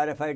RFI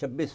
26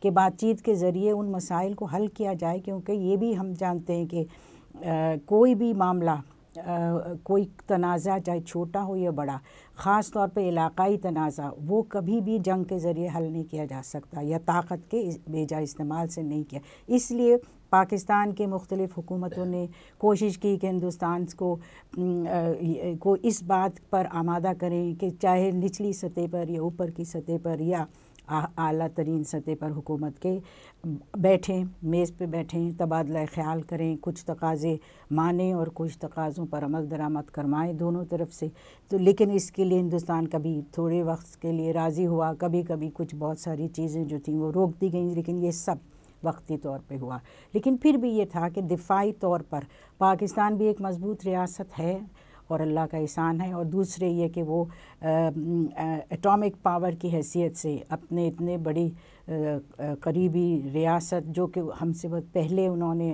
کہ بات چیت کے ذریعے ان مسائل کو حل کیا جائے، کیونکہ یہ بھی ہم جانتے ہیں کہ کوئی بھی معاملہ، کوئی تنازع چاہے چھوٹا ہو یا بڑا، خاص طور پہ علاقائی تنازع، وہ کبھی بھی جنگ کے ذریعے حل نہیں کیا جا سکتا یا طاقت کے بیجا استعمال سے نہیں کیا۔ اس لیے پاکستان کے مختلف حکومتوں نے کوشش کی کہ ہندوستان کو اس بات پر آمادہ کریں کہ چاہے نچلی سطح پر یا اوپر کی سطح پر یا اعلیٰ ترین سطح پر حکومت کے بیٹھیں، میز پہ بیٹھیں، تبادلہ خیال کریں، کچھ تقاضے مانیں اور کچھ تقاضوں پر عمل درآمد کرمائیں دونوں طرف سے۔ تو لیکن اس کے لیے ہندوستان کبھی تھوڑے وقت کے لیے راضی ہوا، کبھی کچھ بہت ساری چیزیں جو تھیں وہ روک دی گئیں، لیکن یہ سب وقتی طور پہ ہوا۔ لیکن پھر بھی یہ تھا کہ دفاعی طور پر پاکستان بھی ایک مضبوط ریاست ہے اور اللہ کا احسان ہے، اور دوسرے یہ کہ وہ ایٹامک پاور کی حیثیت سے اپنے اتنے بڑی قریبی ریاست، جو کہ ہم سے بہت پہلے انہوں نے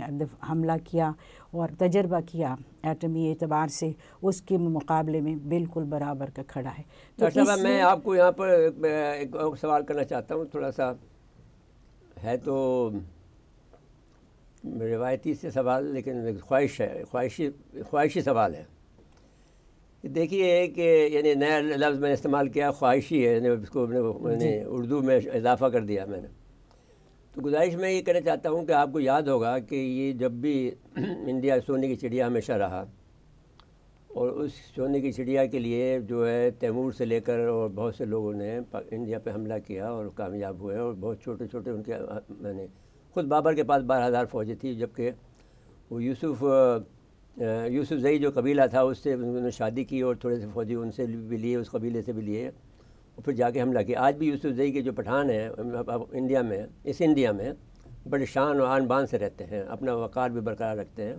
حملہ کیا اور تجربہ کیا ایٹمی اعتبار سے، اس کے مقابلے میں بالکل برابر کا کھڑا ہے۔ ڈاکٹر صاحب میں آپ کو یہاں پر ایک اور سوال کرنا چاہتا ہوں، تھوڑا سا ہے تو روایتی سے سوال، لیکن خواہشی سوال ہے۔ دیکھیے کہ یعنی نیا لفظ میں نے استعمال کیا، خواہشی ہے، یعنی اس کو میں نے اردو میں اضافہ کر دیا میں نے۔ تو گزارش میں یہ کہنا چاہتا ہوں کہ آپ کو یاد ہوگا کہ یہ جب بھی انڈیا سونے کی چڑیا ہمیشہ رہا، اور اس سونے کی چڑیا کے لیے جو ہے تیمور سے لے کر اور بہت سے لوگوں نے انڈیا پہ حملہ کیا اور کامیاب ہوئے، اور بہت چھوٹے چھوٹے ان کے، میں نے خود بابر کے پاس 12,000 فوجی تھی، جبکہ وہ یوسف زئی جو قبیلہ تھا اس سے انہوں نے شادی کی اور تھوڑے سے فوجی ان سے بھی لیے، اس قبیلے سے بھی لیے، اور پھر جا کے حملہ کیا۔ آج بھی یوسف زئی کے جو پٹھان ہیں انڈیا میں بڑے شان و آن بان سے رہتے ہیں، اپنا وقار بھی برقرار رکھتے ہیں۔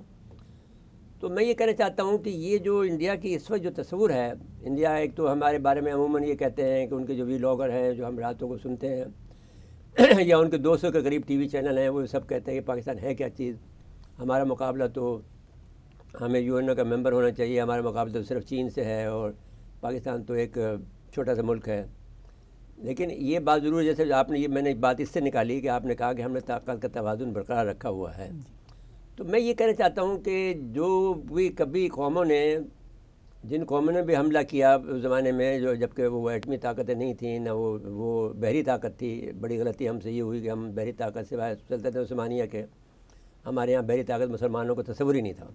تو میں یہ کہنا چاہتا ہوں کہ یہ جو انڈیا کی اس وقت جو تصور ہے، انڈیا ایک تو ہمارے بارے میں عموماً یہ کہتے ہیں کہ ان کے جو ولاگر ہیں جو ہم راتوں کو سنتے ہیں یا ان کے 200 کے قریب ٹی وی چینل ہیں، وہ سب کہتے ہیں کہ پاکستان ہے کیا چیز، ہمارا مقابلہ تو ہمیں UN کا ممبر ہونا چاہیے، ہمارا مقابلہ تو صرف چین سے ہے، اور پاکستان تو ایک چھوٹا سا ملک ہے۔ لیکن یہ بات ضرور، جیسے آپ نے میں نے بات اس سے نکالی کہ آپ نے کہا کہ ہم نے طاقت کا توازن برقرار رکھا ہوا ہے، تو میں یہ کہنا چاہتا ہوں کہ جو بھی کبھی جن قوموں نے بھی حملہ کیا اس زمانے میں، جو جبکہ وہ ایٹمی طاقتیں نہیں تھیں، نہ وہ بحری طاقت تھی، بڑی غلطی ہم سے یہ ہوئی کہ ہم بحری طاقت سے سلطنت عثمانیہ کے، ہمارے یہاں بحری طاقت مسلمانوں کو تصور ہی نہیں تھا،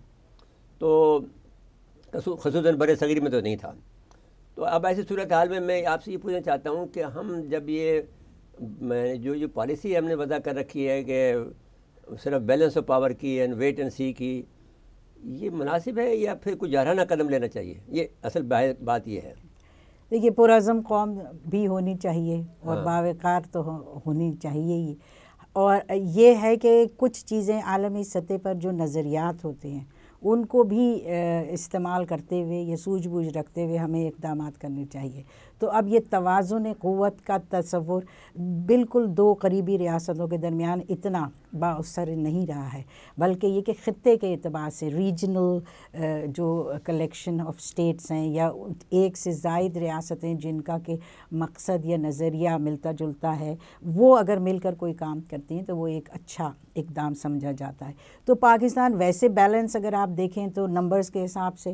تو خصوصاً بر صغیر میں تو نہیں تھا۔ تو اب ایسی صورتحال میں آپ سے یہ پوچھنا چاہتا ہوں کہ ہم جب یہ جو پالیسی ہم نے وضع کر رکھی ہے کہ صرف بیلنس آف پاور کی اینڈ ویٹ اینڈ سی کی، یہ مناسب ہے یا پھر کچھ جارحانہ قدم لینا چاہیے؟ یہ اصل بات یہ ہے۔ دیکھیے پرعزم قوم بھی ہونی چاہیے اور باوقار تو ہونی چاہیے ہی، اور یہ ہے کہ کچھ چیزیں عالمی سطح پر جو نظریات ہوتے ہیں ان کو بھی استعمال کرتے ہوئے یا سوجھ بوجھ رکھتے ہوئے ہمیں اقدامات کرنے چاہیے۔ تو اب یہ توازن قوت کا تصور بالکل دو قریبی ریاستوں کے درمیان اتنا بااثر نہیں رہا ہے، بلکہ یہ کہ خطے کے اعتبار سے ریجنل جو کلیکشن آف سٹیٹس ہیں یا ایک سے زائد ریاستیں جن کا کہ مقصد یا نظریہ ملتا جلتا ہے، وہ اگر مل کر کوئی کام کرتی ہیں تو وہ ایک اچھا اقدام سمجھا جاتا ہے۔ تو پاکستان ویسے بیلنس اگر آپ دیکھیں تو نمبرز کے حساب سے،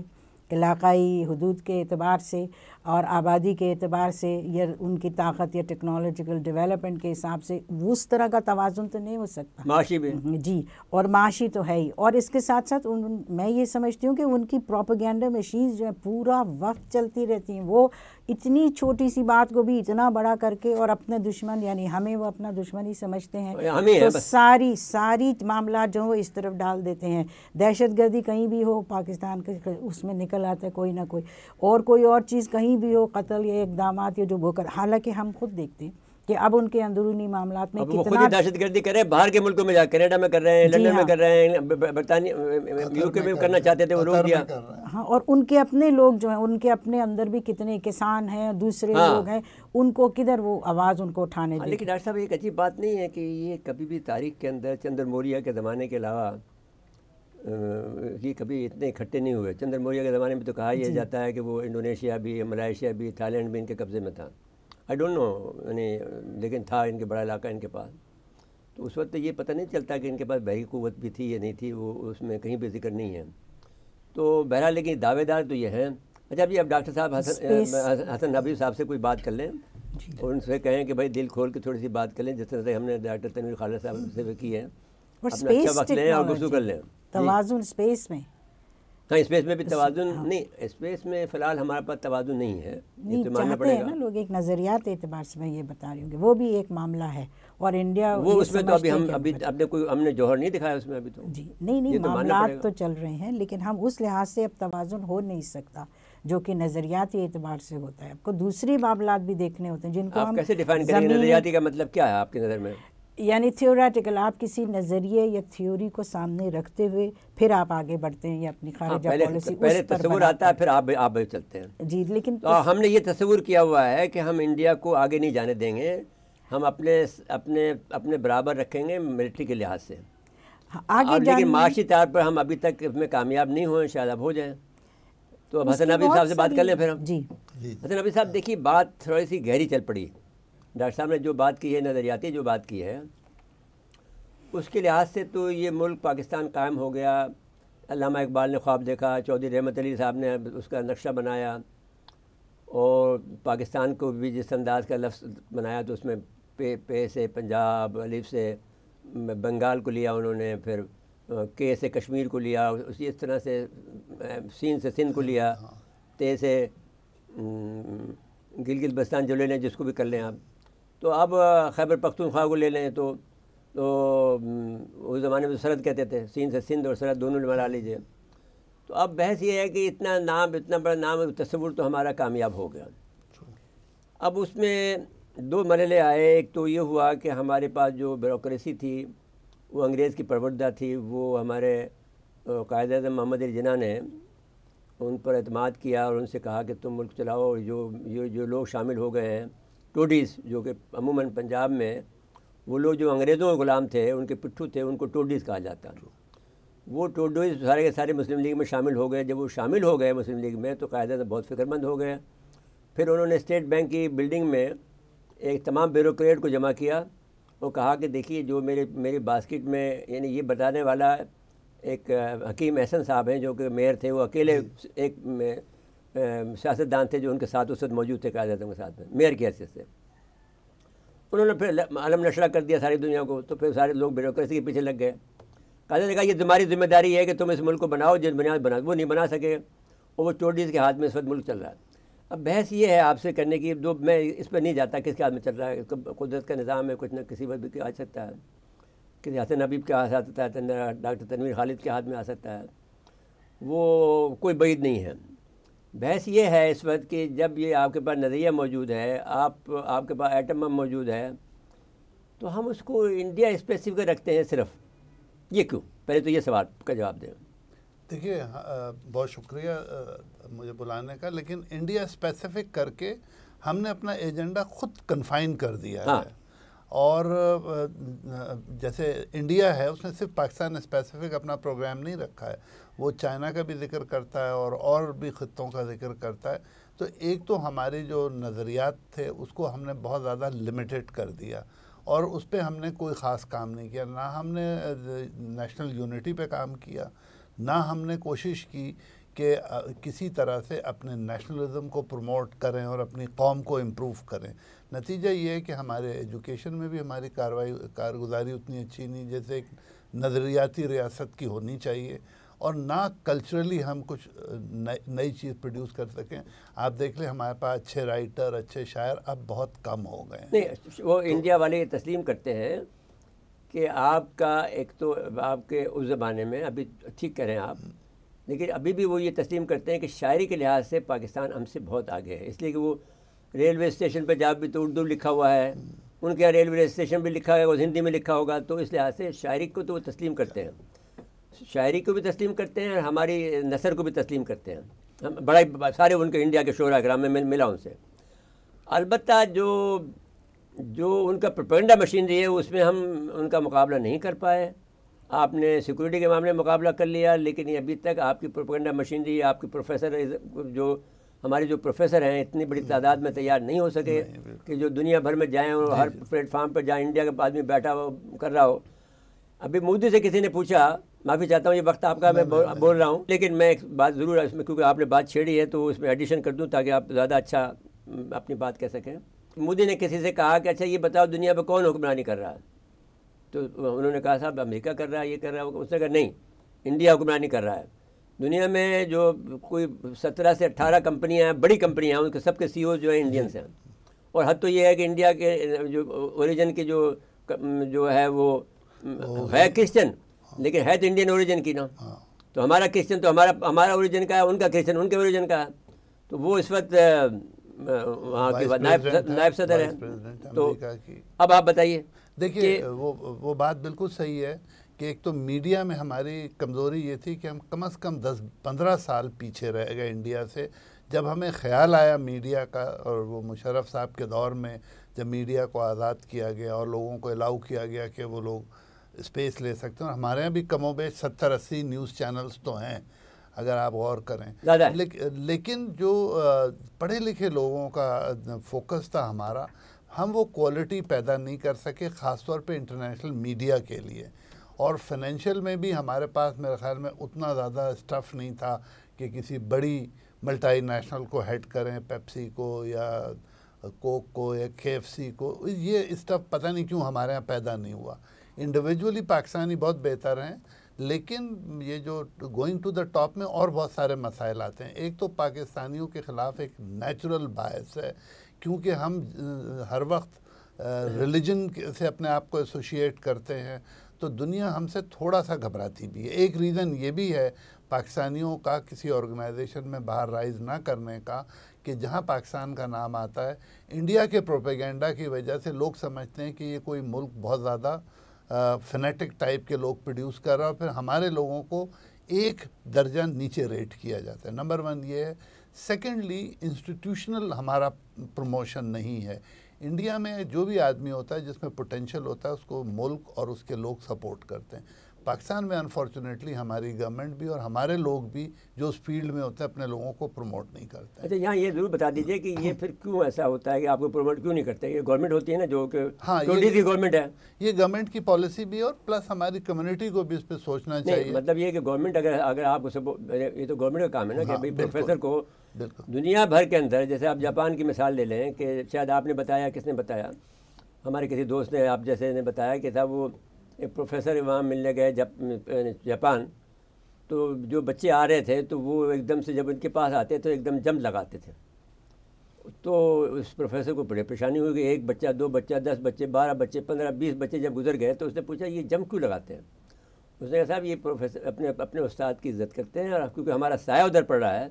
علاقائی حدود کے اعتبار سے اور آبادی کے اعتبار سے یا ان کی طاقت یا ٹیکنالوجیکل ڈیولپمنٹ کے حساب سے اس طرح کا توازن تو نہیں ہو سکتا، معاشی بھی جی، اور معاشی تو ہے ہی، اور اس کے ساتھ ساتھ میں یہ سمجھتی ہوں کہ ان کی پروپیگنڈا مشینز جو ہیں پورا وقت چلتی رہتی ہیں، وہ اتنی چھوٹی سی بات کو بھی اتنا بڑا کر کے اور اپنے دشمن یعنی ہمیں وہ اپنا دشمن ہی سمجھتے ہیں، تو ساری معاملات جو اس طرف ڈال دیتے ہیں۔ دہشت گردی کہیں بھی ہو پاکستان کے اس میں نکل آتا ہے کوئی نہ کوئی، اور کوئی اور چیز کہیں بھی ہو، قتل یا اقدامات یا جو وہ حالانکہ ہم خود دیکھتے ہیں کہ اب ان کے اندرونی معاملات میں کتنا خود ہی دہشت گردی کر رہے ہیں، باہر کے ملکوں میں جا کینیڈا میں کر رہے ہیں، لندن میں کر رہے ہیں، برطانیہ UK میں کرنا چاہتے تھے وہ روک دیا۔ ہاں، اور ان کے اپنے لوگ جو ہیں ان کے اپنے اندر بھی کتنے کسان ہیں، دوسرے لوگ ہیں، ان کو کدھر وہ آواز ان کو اٹھانے دیں۔ لیکن ڈاکٹر صاحب ایک عجیب بات نہیں ہے کہ یہ کبھی بھی تاریخ کے اندر چندر موریہ کے زمانے کے علاوہ یہ کبھی اتنے اکٹھے نہیں ہوئے۔ چندر موریہ کے زمانے میں تو کہا یہ جاتا ہے کہ وہ انڈونیشیا بھی، ملائیشیا بھی، تھائی لینڈ بھی ان کے قبضے میں تھا، آئی ڈونٹ نو، یعنی لیکن تھا ان کے بڑا علاقہ ان کے پاس۔ تو اس وقت تو یہ پتہ نہیں چلتا کہ ان کے پاس بحری قوت بھی تھی یا نہیں تھی، وہ اس میں کہیں پہ ذکر نہیں ہے. تو بہرحال لیکن دعوے دار تو یہ ہیں. اچھا اب ڈاکٹر صاحب حسن نبوی صاحب سے کوئی بات کر لیں اور ان سے کہیں کہ بھائی دل کھول کے تھوڑی سی بات کر لیں، جس طرح سے ہم نے ڈاکٹر تنویر خالد صاحب سے بھی کی ہے. اپنا اچھا وقت لیں اور گفتگو کر لیں. توازن اسپیس میں، ہاں اسپیس میں بھی توازن نہیں، اسپیس میں فی الحال ہمارے پاس توازن نہیں ہے، یہ تو ماننا پڑے گا نا لوگ. ایک نظریات اعتبار سے میں یہ بتا رہی ہوں کہ وہ بھی ایک معاملہ ہے، اور انڈیا وہ اس میں تو ہم نے جوہر نہیں دکھایا اس میں ابھی تو. جی نہیں معاملات تو چل رہے ہیں، لیکن ہم اس لحاظ سے اب توازن ہو نہیں سکتا جو کہ نظریاتی اعتبار سے ہوتا ہے. آپ کو دوسری معاملات بھی دیکھنے ہوتے ہیں جن کو آپ ہم کیسے ڈیفائن کریں گے؟ نظریاتی کا مطلب کیا ہے آپ کی نظر میں؟ یعنی تھیوریٹیکل، آپ کسی نظریے یا تھیوری کو سامنے رکھتے ہوئے پھر آپ آگے بڑھتے ہیں یا اپنی خارجہ پالیسی پہلے تصور آتا ہے پھر آپ چلتے ہیں. جی لیکن ہم نے یہ تصور کیا ہوا ہے کہ ہم انڈیا کو آگے نہیں جانے دیں گے، ہم اپنے برابر رکھیں گے ملٹری کے لحاظ سے آگے، لیکن معاشی طور پر ہم ابھی تک اس میں کامیاب نہیں ہوئے، شاید اب ہو جائیں. تو اب حسن نبی صاحب سے بات کر لیں پھر ہم. جی حسن نبی صاحب دیکھیے بات تھوڑی سی گہری چل پڑی. ڈاکٹر صاحب نے جو بات کی ہے، نظریاتی جو بات کی ہے، اس کے لحاظ سے تو یہ ملک پاکستان قائم ہو گیا. علامہ اقبال نے خواب دیکھا، چودھری رحمت علی صاحب نے اس کا نقشہ بنایا، اور پاکستان کو بھی جس انداز کا لفظ بنایا تو اس میں پے سے پنجاب، الف سے بنگال کو لیا انہوں نے، پھر کے سے کشمیر کو لیا، اس طرح سے سین سے سندھ کو لیا، تے سے گلگت بلتستان جو لے لیں، جس کو بھی کر لیں آپ. تو اب خیبر پختونخوا کو لے لیں تو اس زمانے میں سرحد کہتے تھے، سین سے سندھ اور سرحد دونوں بنا لیجیے. تو اب بحث یہ ہے کہ اتنا بڑا نام تصور تو ہمارا کامیاب ہو گیا. اب اس میں دو مرحلے آئے. ایک تو یہ ہوا کہ ہمارے پاس جو بیوروکریسی تھی وہ انگریز کی پروردہ تھی. وہ ہمارے قائد اعظم محمد علی جناح نے ان پر اعتماد کیا اور ان سے کہا کہ تم ملک چلاؤ. جو لوگ شامل ہو گئے ہیں ٹوڈیز، جو کہ عموماً پنجاب میں وہ لوگ جو انگریزوں کے غلام تھے، ان کے پٹھو تھے، ان کو ٹوڈیز کہا جاتا. وہ ٹوڈیز سارے کے سارے مسلم لیگ میں شامل ہو گئے. جب وہ شامل ہو گئے مسلم لیگ میں تو قائد اعظم بہت فکر مند ہو گئے. پھر انہوں نے اسٹیٹ بینک کی بلڈنگ میں ایک تمام بیوروکریٹ کو جمع کیا اور کہا کہ دیکھیے جو میری باسکٹ میں، یعنی یہ بتانے والا ایک حکیم احسن صاحب ہیں جو کہ میئر تھے، وہ اکیلے ایک سیاستدان تھے جو ان کے ساتھ اس وقت موجود تھے قائد اعظم کے ساتھ میں میئر کی حیثیت سے. انہوں نے پھر علم نشرہ کر دیا ساری دنیا کو. تو پھر سارے لوگ بیوروکریسی کے پیچھے لگ گئے. قائد نے کہا یہ تمہاری ذمہ داری ہے کہ تم اس ملک کو بناؤ، جس بنیاد بنا. وہ نہیں بنا سکے اور وہ ٹوڈیز کے ہاتھ میں اس وقت ملک چل رہا ہے. اب بحث یہ ہے آپ سے کرنے کی، جو میں اس پہ نہیں جاتا کس کے ہاتھ میں چل رہا ہے. قدرت کا نظام ہے، کچھ نہ کسی وقت بھی آ سکتا ہے، کسی حسن حبیب کے ہاتھ آ سکتا ہے، ڈاکٹر تنویر خالد کے ہاتھ میں آ سکتا ہے. وہ کوئی بعید نہیں ہے. بحث یہ ہے اس وقت کہ جب یہ آپ کے پاس نظریہ موجود ہے، آپ کے پاس ایٹم بم موجود ہے، تو ہم اس کو انڈیا اسپیسیفک رکھتے ہیں صرف. یہ کیوں؟ پہلے تو یہ سوال کا جواب دیں. دیکھیے بہت شکریہ مجھے بلانے کا، لیکن انڈیا اسپیسیفک کر کے ہم نے اپنا ایجنڈا خود کنفائن کر دیا ہے. اور جیسے انڈیا ہے اس نے صرف پاکستان اسپیسیفک اپنا پروگرام نہیں رکھا ہے، وہ چائنا کا بھی ذکر کرتا ہے اور بھی خطوں کا ذکر کرتا ہے. تو ایک تو ہمارے جو نظریات تھے اس کو ہم نے بہت زیادہ لمیٹڈ کر دیا اور اس پہ ہم نے کوئی خاص کام نہیں کیا. نہ ہم نے نیشنل یونٹی پہ کام کیا، نہ ہم نے کوشش کی کہ کسی طرح سے اپنے نیشنلزم کو پروموٹ کریں اور اپنی قوم کو امپروو کریں. نتیجہ یہ ہے کہ ہمارے ایجوکیشن میں بھی ہماری کارگزاری اتنی اچھی نہیں جیسے ایک نظریاتی ریاست کی ہونی چاہیے، اور نہ کلچرلی ہم کچھ نئی چیز پروڈیوس کر سکیں. آپ دیکھ لیں ہمارے پاس اچھے رائٹر، اچھے شاعر اب بہت کم ہو گئے ہیں. نہیں، وہ انڈیا والے یہ تسلیم کرتے ہیں کہ آپ کا ایک تو آپ کے اس زمانے میں، ابھی ٹھیک کہہ رہے ہیں آپ، لیکن ابھی بھی وہ یہ تسلیم کرتے ہیں کہ شاعری کے لحاظ سے پاکستان ہم سے بہت آگے ہے. اس لیے کہ وہ ریلوے اسٹیشن پہ جا بھی تو اردو لکھا ہوا ہے، ان کے یہاں ریلوے اسٹیشن بھی لکھا ہے اور ہندی میں لکھا ہوگا. تو اس لحاظ سے شاعری کو تو وہ تسلیم کرتے ہیں، شاعری کو بھی تسلیم کرتے ہیں اور ہماری نثر کو بھی تسلیم کرتے ہیں. ہم بڑا سارے ان کے انڈیا کے شعراء کرام میں ملا ان سے. البتہ جو ان کا پروپیگنڈا مشینری ہے اس میں ہم ان کا مقابلہ نہیں کر پائے. آپ نے سیکورٹی کے معاملے میں مقابلہ کر لیا، لیکن یہ ابھی تک آپ کی پروپیگنڈا مشینری، آپ کے پروفیسر جو ہمارے جو پروفیسر ہیں اتنی بڑی تعداد میں تیار نہیں ہو سکے کہ جو دنیا بھر میں جائیں اور ہر پلیٹ فارم پر جائیں انڈیا کا آدمی بیٹھا ہو کر رہا ہو. ابھی مودی سے کسی نے پوچھا, معافی چاہتا ہوں یہ وقت آپ کا میں بول رہا ہوں, لیکن میں ایک بات ضرور اس میں, کیونکہ آپ نے بات چھیڑی ہے تو اس میں ایڈیشن کر دوں تاکہ آپ زیادہ اچھا اپنی بات کہہ سکیں. مودی نے کسی سے کہا کہ اچھا یہ بتاؤ دنیا میں کون حکمرانی کر رہا ہے, تو انہوں نے کہا صاحب امریکہ کر رہا ہے, یہ کر رہا ہے. اس نے کہا نہیں, انڈیا حکمرانی کر رہا ہے. دنیا میں جو کوئی 17 سے 18 کمپنیاں ہیں, بڑی کمپنیاں ہیں, ان کے سب کے سی او جو ہیں انڈینس ہیں. اور حد تو یہ ہے کہ انڈیا کے جو اوریجن کی جو ہے وہ ہے کرسچن, لیکن ہے تو انڈین اوریجن کی نا. تو ہمارا کرسچن تو ہمارا اوریجن کا ہے, ان کا کرسچن ان کے اوریجن کا ہے. تو وہ اس وقت وہاں کے نائب صدر ہیں. تو اب آپ بتائیے. دیکھیے وہ بات بالکل صحیح ہے کہ ایک تو میڈیا میں ہماری کمزوری یہ تھی کہ ہم کم از کم 10-15 سال پیچھے رہ گئے انڈیا سے. جب ہمیں خیال آیا میڈیا کا, اور وہ مشرف صاحب کے دور میں جب میڈیا کو آزاد کیا گیا اور لوگوں کو الاؤ کیا گیا کہ وہ لوگ اسپیس لے سکتے ہیں, اور ہمارے یہاں بھی کم و بیش 70-80 نیوز چینلز تو ہیں اگر آپ غور کریں. لیکن جو پڑھے لکھے لوگوں کا فوکس تھا ہمارا, ہم وہ کوالٹی پیدا نہیں کر سکے, خاص طور پہ انٹرنیشنل میڈیا کے لیے. اور فائنینشیل میں بھی ہمارے پاس میرے خیال میں اتنا زیادہ اسٹف نہیں تھا کہ کسی بڑی ملٹی نیشنل کو ہیڈ کریں, پیپسی کو یا کوک کو یا KFC کو. یہ اسٹف پتہ نہیں کیوں ہمارے ہاں پیدا نہیں ہوا. انڈیویجولی پاکستانی بہت بہتر ہیں, لیکن یہ جو گوئنگ ٹو دا ٹاپ میں اور بہت سارے مسائل آتے ہیں. ایک تو پاکستانیوں کے خلاف ایک نیچرل باعث ہے, کیونکہ ہم ہر وقت ریلیجن سے اپنے آپ کو ایسوشیٹ کرتے ہیں, تو دنیا ہم سے تھوڑا سا گھبراتی بھی ہے. ایک ریزن یہ بھی ہے پاکستانیوں کا کسی آرگنائزیشن میں باہر رائز نہ کرنے کا, کہ جہاں پاکستان کا نام آتا ہے انڈیا کے پروپیگنڈا کی وجہ سے لوگ سمجھتے ہیں کہ یہ کوئی ملک بہت زیادہ فنیٹک ٹائپ کے لوگ پروڈیوس کر رہا ہے, اور پھر ہمارے لوگوں کو ایک درجہ نیچے ریٹ کیا جاتا ہے. نمبر 1 یہ ہے. سیکنڈلی انسٹیٹیوشنل ہمارا پروموشن نہیں ہے. انڈیا میں جو بھی آدمی ہوتا ہے جس میں پوٹینشیل ہوتا ہے اس کو ملک اور اس کے لوگ سپورٹ کرتے ہیں. پاکستان میں انفارچونیٹلی ہماری گورنمنٹ بھی اور ہمارے لوگ بھی جو اس فیلڈ میں ہوتے ہیں اپنے لوگوں کو پروموٹ نہیں کرتے. اچھا, یہاں یہ ضرور بتا دیجئے کہ یہ پھر کیوں ایسا ہوتا ہے کہ آپ کو پروموٹ کیوں نہیں کرتے؟ یہ گورنمنٹ ہوتی ہے نا جو کہ کی گورنمنٹ ہے, یہ گورنمنٹ کی پالیسی بھی, اور پلس ہماری کمیونٹی کو بھی اس پہ سوچنا چاہیے. مطلب یہ کہ گورنمنٹ اگر آپ کو, یہ تو گورنمنٹ کا کام ہے نا کہ بھائی پروفیسر کو دنیا بھر کے اندر, جیسے آپ جاپان کی مثال لے لیں کہ شاید آپ نے بتایا, کس نے بتایا, ہمارے کسی دوست نے آپ جیسے نے بتایا کہ صاحب وہ ایک پروفیسر وہاں ملنے گئے جاپان, تو جو بچے آ رہے تھے تو وہ ایک دم سے جب ان کے پاس آتے تو ایک دم جمپ لگاتے تھے. تو اس پروفیسر کو بڑی پریشانی ہوئی کہ ایک بچہ, 2 بچہ, 10 بچے, 12 بچے, 15, 20 بچے جب گزر گئے تو اس نے پوچھا یہ جمپ کیوں لگاتے ہیں؟ اس نے کہا صاحب یہ پروفیسر اپنے استاد کی عزت کرتے ہیں, اور کیونکہ ہمارا سایہ ادھر پڑ رہا ہے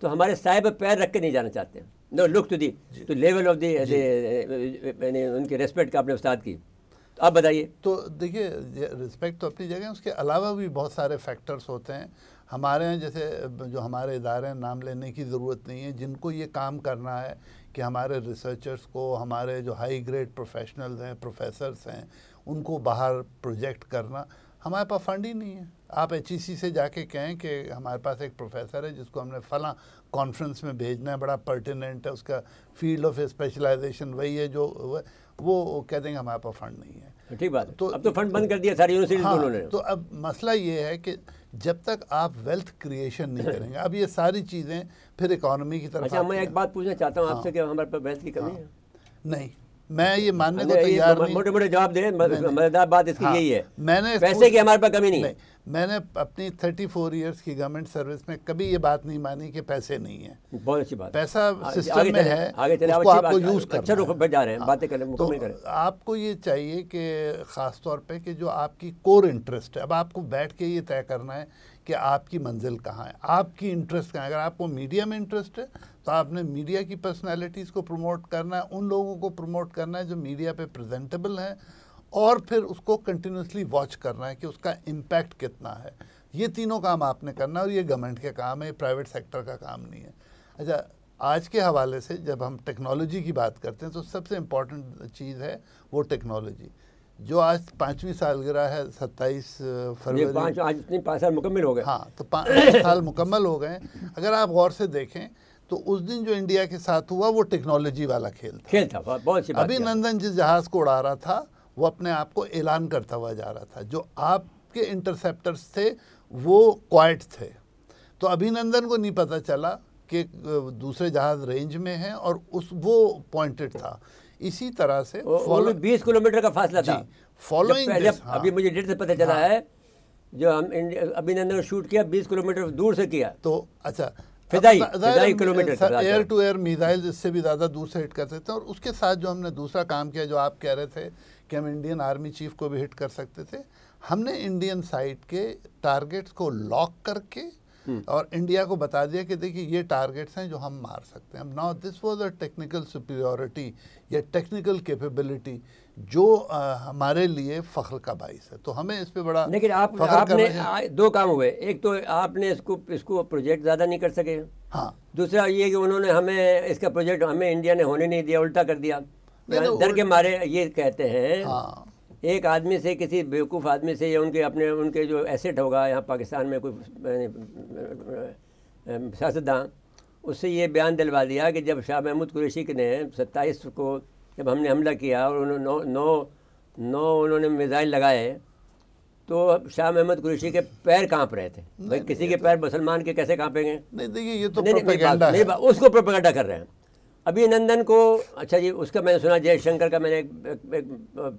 تو ہمارے سائے پہ پیر رکھ کے نہیں جانا چاہتے ہیں. نو لک ٹو لیول آف دی یعنی ان کی ریسپیکٹ کا اپنے استاد کی. آپ بتائیے. تو دیکھیے رسپیکٹ تو اپنی جگہ ہے, اس کے علاوہ بھی بہت سارے فیکٹرز ہوتے ہیں ہمارے ہیں. جیسے جو ہمارے ادارے ہیں, نام لینے کی ضرورت نہیں ہے, جن کو یہ کام کرنا ہے کہ ہمارے ریسرچرز کو, ہمارے جو ہائی گریڈ پروفیشنلز ہیں, پروفیسرز ہیں, ان کو باہر پروجیکٹ کرنا. ہمارے پاس فنڈ ہی نہیں ہے. آپ HEC سے جا کے کہیں کہ ہمارے پاس ایک پروفیسر ہے جس کو ہم نے فلاں کانفرنس میں بھیجنا ہے, بڑا پرٹیننٹ ہے, اس کا فیلڈ آف اسپیشلائزیشن وہی ہے, جو وہ کہہ دیں گے ہمارے پاس فنڈ نہیں ہے. ٹھیک بات ہے. تو اب تو فنڈ بند کر دیا ساری یونیورسٹیز کو انہوں نے. تو اب مسئلہ یہ ہے کہ جب تک آپ ویلتھ کریشن نہیں کریں گے, اب یہ ساری چیزیں پھر اکانومی کی طرف. اچھا, میں ایک بات پوچھنا چاہتا ہوں آپ سے کہ ہمارے پاس ویلتھ کی کمی ہے؟ نہیں, میں یہ ماننے کو تیار نہیں. موٹے موٹے جواب دیں, مزیدار بات اس کی یہی ہے, پیسے کی ہمارے پاس کمی نہیں. میں نے اپنی 34 ایئرس کی گورنمنٹ سروس میں کبھی یہ بات نہیں مانی کہ پیسے نہیں ہیں. بہت اچھی بات. پیسہ سسٹم میں ہے, اس کو آپ کو یوز کرنا. اچھا رخ پہ جا رہے ہیں, باتیں کریں, مکمل کریں. آپ کو یہ چاہیے کہ خاص طور پہ کہ جو آپ کی کور انٹرسٹ ہے, اب آپ کو بیٹھ کے یہ طے کرنا ہے کہ آپ کی منزل کہاں ہے, آپ کی انٹرسٹ کہاں ہے. اگر آپ کو میڈیا میں انٹرسٹ ہے تو آپ نے میڈیا کی پرسنالٹیز کو پروموٹ کرنا ہے, ان لوگوں کو پروموٹ کرنا ہے جو میڈیا پہ پریزنٹیبل ہیں, اور پھر اس کو کنٹینیوسلی واچ کرنا ہے کہ اس کا امپیکٹ کتنا ہے. یہ تینوں کام آپ نے کرنا ہے, اور یہ گورنمنٹ کے کام ہے, پرائیویٹ سیکٹر کا کام نہیں ہے. اچھا, آج کے حوالے سے جب ہم ٹیکنالوجی کی بات کرتے ہیں تو سب سے امپورٹنٹ چیز ہے وہ ٹیکنالوجی. جو آج 5ویں سالگرہ ہے 27 فروری, آج 5 سال مکمل ہو گئے. ہاں, تو 5 سال مکمل ہو گئے. اگر آپ غور سے دیکھیں تو اس دن جو انڈیا کے ساتھ ہوا وہ ٹیکنالوجی والا کھیل تھا. بہت سی بات. ابھینندن جس جہاز کو اڑا رہا تھا وہ اپنے آپ کو اعلان کرتا ہوا جا رہا تھا. جو آپ کے انٹرسیپٹرز تھے وہ کوائٹ تھے. تو ابھینندن کو نہیں پتہ چلا کہ دوسرے جہاز رینج میں ہیں اور وہ پوائنٹڈ تھا. اسی طرح سے 20 کلومیٹر کا فاصلہ تھا. فالوئنگ ابھی مجھے ڈیٹ سے پتہ چلا ہے جو ہم ابھینندن نے شوٹ کیا 20 کلومیٹر دور سے کیا. تو اچھا فضائی kilometre air to air missile اس سے بھی زیادہ دور سے ہٹ کر سکتے ہیں. اور اس کے ساتھ جو ہم نے دوسرا کام کیا جو آپ کہہ رہے تھے کہ ہم انڈین آرمی چیف کو بھی ہٹ کر سکتے تھے, ہم نے انڈین سائٹ کے ٹارگیٹس کو لاک کر کے اور انڈیا کو بتا دیا کہ دیکھیے یہ ٹارگیٹس ہیں جو ہم مار سکتے ہیں. Now this was a technical superiority یا ٹیکنیکل کیپیبلٹی جو ہمارے لیے فخر کا باعث ہے. تو ہمیں اس پہ بڑا لیکن آپ نے 2 کام ہوئے. ایک تو آپ نے اس کو پروجیکٹ زیادہ نہیں کر سکے. ہاں. دوسرا یہ کہ انہوں نے ہمیں اس کا پروجیکٹ ہمیں انڈیا نے ہونے نہیں دیا, الٹا کر دیا. ڈر کے مارے یہ کہتے ہیں ایک آدمی سے, کسی بیوقوف آدمی سے یا ان کے جو ایسٹ ہوگا یہاں پاکستان میں کوئی سیاستداں, اس سے یہ بیان دلوا دیا کہ جب شاہ محمود قریشی نے 27 کو جب ہم نے حملہ کیا اور انہوں نے میزائل لگائے تو شاہ محمود قریشی کے پیر کانپ رہے تھے. بھائی کسی کے پیر مسلمان کے کیسے کانپیں گے؟ نہیں دیکھیے یہ تو پروپیگنڈا ہے. اس کو پروپیگنڈا کر رہے ہیں. ابھینندن کو اچھا جی اس کا میں نے سنا جے شنکر کا میں نے ایک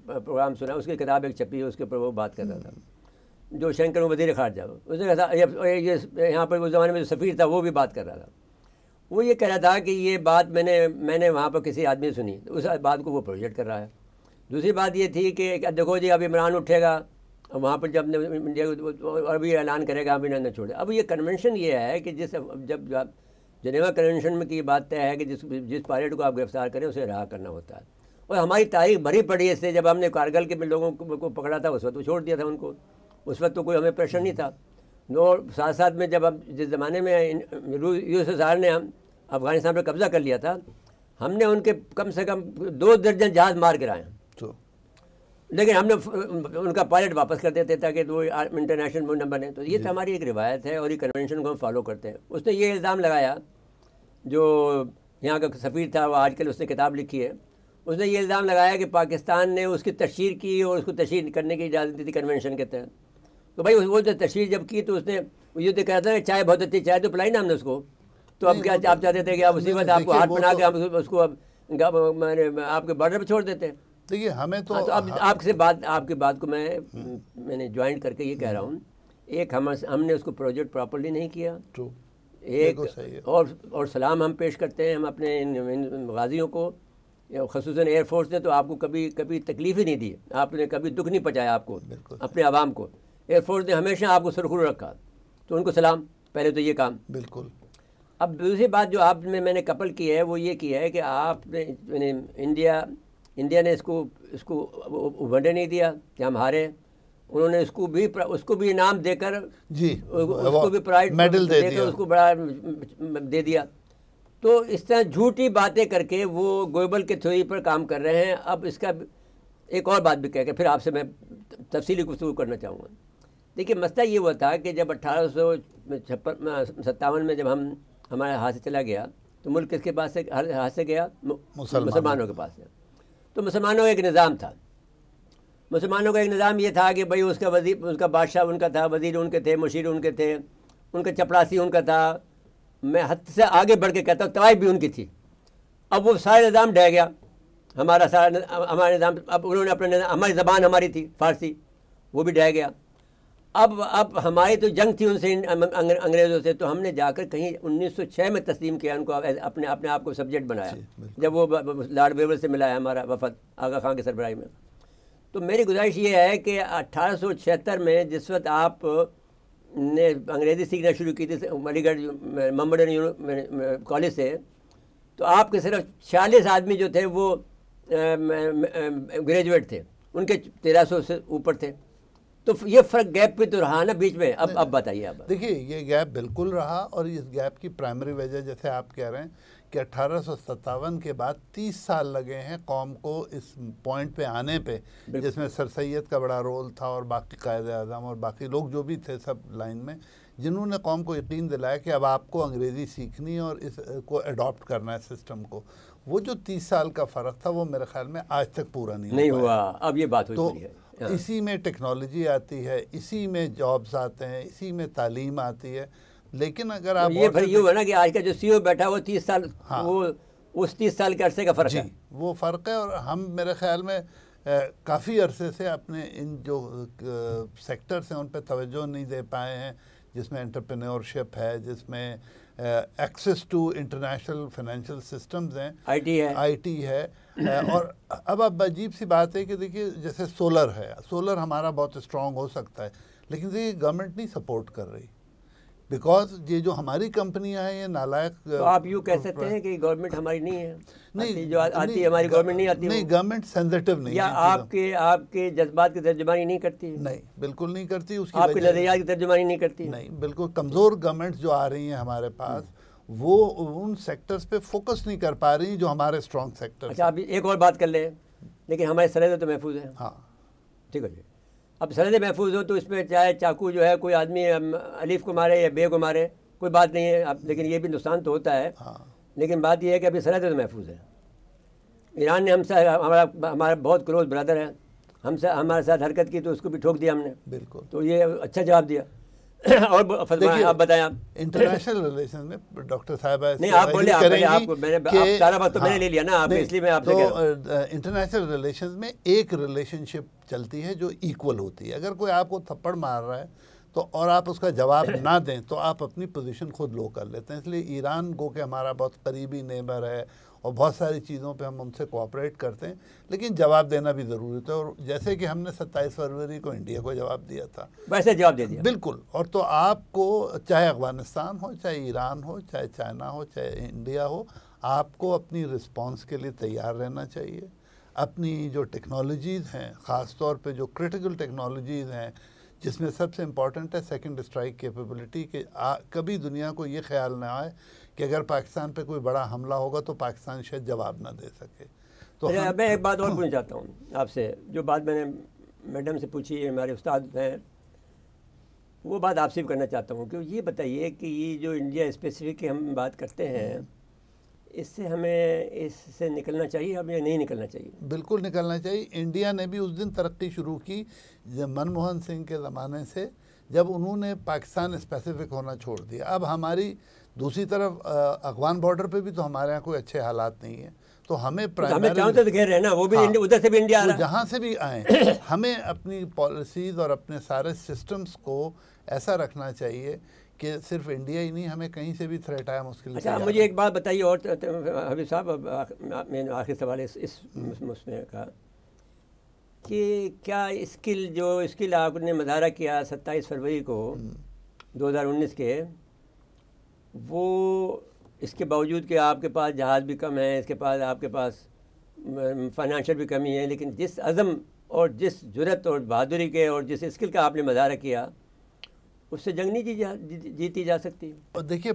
پروگرام سنا, اس کی کتاب ایک چھپی ہے اس کے اوپر وہ بات کر رہا تھا. جو شنکر وزیر خارجہ اس نے کہا یہاں پر اس زمانے میں جو سفیر تھا وہ بھی بات کر رہا تھا. وہ یہ کہہ رہا تھا کہ یہ بات میں نے وہاں پر کسی آدمی سنی, اس بات کو وہ پروجیکٹ کر رہا ہے. دوسری بات یہ تھی کہ دیکھو جی اب عمران اٹھے گا وہاں پر جب انڈیا اور بھی اعلان کرے گا ابھینندن چھوڑے. اب یہ کنونشن یہ ہے کہ جب جنیوا کنونشن میں کی یہ بات طے ہے کہ جس پائلٹ کو آپ گرفتار کریں اسے رہا کرنا ہوتا ہے. اور ہماری تاریخ بھری پڑی ہے اس سے. جب ہم نے کارگل کے لوگوں کو پکڑا تھا اس وقت تو چھوڑ دیا تھا ان کو, اس وقت تو کوئی ہمیں پریشر نہیں تھا. اور ساتھ ساتھ میں جب جس زمانے میں USSR نے افغانستان پہ قبضہ کر لیا تھا ہم نے ان کے کم سے کم 2 درجن جہاز مار گرائے ہیں. لیکن ہم نے ان کا پائلٹ واپس کر دیتے تاکہ وہ انٹرنیشنل نہ بنے. تو یہ تو ہماری ایک روایت ہے اور یہ کنونشن کو ہم فالو کرتے ہیں. اس نے یہ الزام لگایا جو یہاں کا سفیر تھا, وہ آج کل اس نے کتاب لکھی ہے, اس نے یہ الزام لگایا کہ پاکستان نے اس کی تشہیر کی اور اس کو تشہیر کرنے کی اجازت دی تھی کنونشن کے تحت. تو بھائی وہ تشہیر جب کی تو اس نے یہ تو کہا تھا کہ چائے بہت اچھی چائے تو پلائی نا ہم نے اس کو. تو اب کیا آپ چاہتے تھے کہ آپ اسی وقت آپ کو ہاتھ بنا کے ہم اس کو آپ کے بارڈر پہ چھوڑ دیتے. دیکھیے ہمیں تو اب آپ کی بات کو میں نے جوائنٹ کر کے یہ کہہ رہا ہوں, ایک ہم نے اس کو پروجیکٹ پراپرلی نہیں کیا. ایک اور سلام ہم پیش کرتے ہیں ہم اپنے غازیوں کو, خصوصاً ایئر فورس نے تو آپ کو کبھی تکلیف ہی نہیں دی, آپ نے کبھی دکھ نہیں پہنچایا آپ کو, اپنے عوام کو. ایئر فورس نے ہمیشہ آپ کو سرخرو رکھا, تو ان کو سلام. پہلے تو یہ کام بالکل. اب دوسری بات جو آپ میں نے کپل کی ہے وہ یہ کی ہے کہ آپ نے انڈیا نے اس کو ابھرنے نہیں دیا کہ ہم ہارے. انہوں نے اس کو بھی انعام دے کر جی اس کو بھی پرائڈ میڈل دے کر اس کو بڑا دے دیا. تو اس طرح جھوٹی باتیں کر کے وہ گلوبل کے تھیوری پر کام کر رہے ہیں. اب اس کا ایک اور بات بھی کہہ کے پھر آپ سے میں تفصیلی گفتگو کرنا چاہوں گا. دیکھیے مسئلہ یہ ہوا تھا کہ جب 1857 میں جب ہمارے ہاتھ سے چلا گیا تو ملک کس کے پاس سے ہاتھ سے گیا؟ مسلمانوں کے پاس سے. تو مسلمانوں کا ایک نظام تھا. مسلمانوں کا ایک نظام یہ تھا کہ بھائی اس کا بادشاہ ان کا تھا, وزیر ان کے تھے, مشیر ان کے تھے, ان کا چپڑاسی ان کا تھا. میں حد سے آگے بڑھ کے کہتا ہوں طوائف بھی ان کی تھی. اب وہ سارا نظام ڈھہ گیا, ہمارا نظام. اب انہوں نے اپنے ہماری زبان ہماری تھی فارسی, وہ بھی ڈھہ گیا. اب ہماری تو جنگ تھی ان سے انگریزوں سے, تو ہم نے جا کر کہیں 1906 میں تسلیم کیا ان کو, اپنے آپ کو سبجیکٹ بنایا جب وہ لارڈ ویور سے ملا ہے ہمارا وفد آغا خان کے سربراہی میں. تو میری گزارش یہ ہے کہ 1876 میں جس وقت آپ نے انگریزی سیکھنا شروع کی تھی علی گڑھ محمد کالج سے, تو آپ کے صرف 46 آدمی جو تھے وہ گریجویٹ تھے, ان کے 1300 سے اوپر تھے. تو یہ فرق گیپ پہ تو رہا نا بیچ میں. اب بتائیے. اب دیکھیے یہ گیپ بالکل رہا, اور اس گیپ کی پرائمری وجہ جیسے آپ کہہ رہے ہیں کہ 1857 کے بعد 30 سال لگے ہیں قوم کو اس پوائنٹ پہ آنے پہ, جس میں سر سید کا بڑا رول تھا اور باقی قائد اعظم اور باقی لوگ جو بھی تھے سب لائن میں, جنہوں نے قوم کو یقین دلایا کہ اب آپ کو انگریزی سیکھنی ہے اور اس کو اڈاپٹ کرنا ہے سسٹم کو. وہ جو 30 سال کا فرق تھا وہ میرے خیال میں آج تک پورا نہیں ہوا. اب یہ بات تو ہوئی ہے. اسی میں ٹیکنالوجی آتی ہے, اسی میں جابز آتے ہیں, اسی میں تعلیم آتی ہے. لیکن اگر آپ یہ پھر یہ ہوا نا کہ آج کا جو سی او بیٹھا وہ 30 سال وہ اس 30 سال کے عرصے کا فرق ہے. وہ فرق ہے. اور ہم میرے خیال میں کافی عرصے سے اپنے ان جو سیکٹرز ہیں ان پہ توجہ نہیں دے پائے ہیں, جس میں انٹرپرینورشپ ہے, جس میں access to international financial systems ہیں, آئی ٹی ہے. اور اب عجیب سی بات ہے کہ دیکھیے جیسے سولر ہے, سولر ہمارا بہت اسٹرانگ ہو سکتا ہے, لیکن دیکھیے گورنمنٹ نہیں سپورٹ کر رہی, بیکاز یہ جو ہماری کمپنیاں ہیں یہ نالائق. تو آپ یوں کہہ سکتے ہیں کہ گورنمنٹ ہماری نہیں ہے, نہیں جو آتی ہے ہماری گورنمنٹ نہیں آتی, نہیں گورنمنٹ سینسیٹیو نہیں, یا آپ کے جذبات کی ترجمانی نہیں کرتی, نہیں بالکل نہیں کرتی, اس کی آپ کے نظریات کی ترجمانی نہیں کرتی, نہیں بالکل. کمزور گورنمنٹ جو آ رہی ہیں ہمارے پاس وہ ان سیکٹرز پہ فوکس نہیں کر پا رہی جو ہمارے اسٹرانگ سیکٹر. اچھا آپ ایک اور بات کر لیں, لیکن ہمارے سرحدیں تو محفوظ ہیں. ہاں ٹھیک ہے جی. اب سرحدیں محفوظ ہو تو اس میں چاہے چاقو جو ہے کوئی آدمی الف کو مارے یا بے کو مارے کوئی بات نہیں ہے, لیکن یہ بھی نقصان تو ہوتا ہے. لیکن بات یہ ہے کہ ابھی سرحدیں تو محفوظ ہیں. ایران نے ہم سے ہمارا بہت کلوز برادر ہے, ہمارے ساتھ حرکت کی تو اس کو بھی ٹھوک دیا ہم نے. بالکل. تو یہ اچھا جواب دیا. اور آپ بتائیں, آپ انٹرنیشنل ریلیشن میں ڈاکٹر صاحبہ نہیں آپ بولے, آپ سارا وقت تو میں نے لے لیا نا, آپ اس لیے میں آپ سے کہہ رہا ہوں. انٹرنیشنل ریلیشنز میں ایک ریلیشن شپ چلتی ہے جو ایکول ہوتی ہے. اگر کوئی آپ کو تھپڑ مار رہا ہے تو اور آپ اس کا جواب نہ دیں تو آپ اپنی پوزیشن خود لو کر لیتے ہیں. اس لیے ایران گو کہ ہمارا بہت قریبی نیبر ہے اور بہت ساری چیزوں پہ ہم ان سے کوآپریٹ کرتے ہیں, لیکن جواب دینا بھی ضروری ہوتا ہے. اور جیسے کہ ہم نے 27 فروری کو انڈیا کو جواب دیا تھا ویسے جواب دے دیا بالکل. اور تو آپ کو چاہے افغانستان ہو, چاہے ایران ہو, چاہے چائنا ہو, چاہے انڈیا ہو, آپ کو اپنی رسپانس کے لیے تیار رہنا چاہیے. اپنی جو ٹیکنالوجیز ہیں, خاص طور پہ جو کرٹیکل ٹیکنالوجیز ہیں, جس میں سب سے امپورٹنٹ ہے سیکنڈ اسٹرائک کیپیبلٹی, کہ کبھی دنیا کو یہ خیال نہ آئے کہ اگر پاکستان پہ کوئی بڑا حملہ ہوگا تو پاکستان شاید جواب نہ دے سکے. تو میں ایک بات اور پوچھنا چاہتا ہوں آپ سے, جو بات میں نے میڈم سے پوچھی, ہمارے استاد ہیں, وہ بات آپ سے بھی کرنا چاہتا ہوں کہ یہ بتائیے کہ یہ جو انڈیا اسپیسیفک کی ہم بات کرتے ہیں, اس سے ہمیں اس سے نکلنا چاہیے اب یا نہیں نکلنا چاہیے؟ بالکل نکلنا چاہیے. انڈیا نے بھی اس دن ترقی شروع کی منموہن سنگھ کے زمانے سے, جب انہوں نے پاکستان اسپیسیفک ہونا چھوڑ دیا. اب ہماری دوسری طرف افغان بارڈر پہ بھی تو ہمارے ہاں کوئی اچھے حالات نہیں ہیں, تو ہمیں جہاں سے بھی آئیں ہمیں اپنی پالیسیز اور اپنے سارے سسٹمز کو ایسا رکھنا چاہیے کہ صرف انڈیا ہی نہیں, ہمیں کہیں سے بھی تھریٹ آیا مشکل. اچھا مجھے ایک بات بتائیے اور حبیب صاحب, میں آخری سوال اس مسئلے کا کہ کیا اسکل آپ نے مظاہرہ کیا 27 فروری کو 2019 کے, وہ اس کے باوجود کہ آپ کے پاس جہاز بھی کم ہے, اس کے پاس آپ کے پاس فائنانشیل بھی کمی ہے, لیکن جس عزم اور جس جرت اور بہادری کے اور جس اسکل کا آپ نے مظاہرہ کیا, اس سے جنگ نہیں جیتی جا سکتی؟ دیکھیے